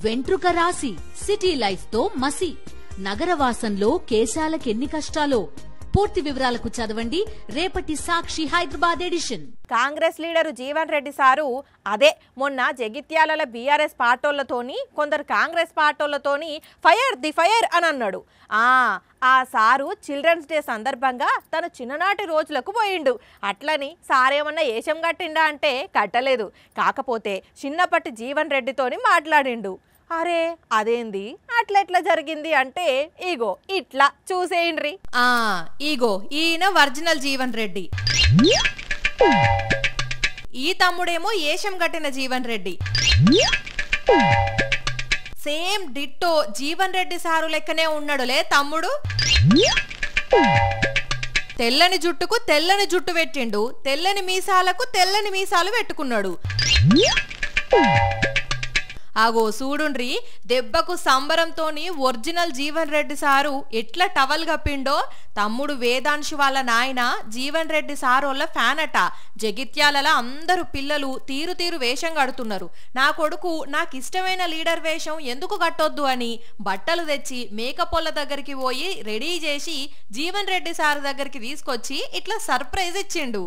వెంట్రుక రాసి city life తో మసి నగరవాసంలో కేశాలకెన్ని కష్టాలో పూర్తి వివరాలకు చదవండి రేపటి Sakshi Hyderabad edition. Congress leader Jeevan Reddy sir అదే మొన్న జగిత్యాల బీఆర్ఎస్ పార్టోళ్లతోని కొందరు కాంగ్రెస్ పార్టోళ్లతోని ఫైర్ ది ఫైర్ అని అన్నాడు. ఆ సారు చిల్డ్రన్స్ డే సందర్భంగా తన చిన్ననాటి రోజులకు పోయిండు. అట్లని సారేమన్నా ఏషం కట్టిండా అంటే కట్టలేదు. కాకపోతే చిన్నప్పటి జీవన్ రెడ్డితోని మాట్లాడిండు. అరే అదేంది అట్లెట్లా జరిగింది అంటే ఇగో ఇట్లా చూసేయండ్రి. ఇగో ఈయన ఒరిజినల్ జీవన్ రెడ్డి, ఈ తమ్ముడేమో ఏషం కట్టిన Jeevan Reddy. Same ditto Jeevan Reddy sir లెక్కనే ఉన్నాడులే తమ్ముడు. తెల్లని జుట్టుకు తెల్లని జుట్టు పెట్టిండు, తెల్లని మీసాలకు తెల్లని మీసాలు పెట్టుకున్నాడు. ఆగో చూడుండ్రి, దెబ్బకు సంబరంతోని ఒరిజినల్ జీవన్ రెడ్డి సారు ఎట్లా టవల్ కప్పిండో. తమ్ముడు వేదాంశు వాళ్ళ నాయన జీవన్ రెడ్డి సారోళ్ళ ఫ్యాన్ అట. జగిత్యాలలో అందరూ పిల్లలు తీరు తీరు వేషం కడుతున్నారు. నా కొడుకు నాకు ఇష్టమైన లీడర్ వేషం ఎందుకు కట్టొద్దు అని బట్టలు తెచ్చి మేకపోళ్ళ దగ్గరికి పోయి రెడీ చేసి జీవన్ రెడ్డి సారు దగ్గరికి తీసుకొచ్చి ఇట్లా సర్ప్రైజ్ ఇచ్చిండు.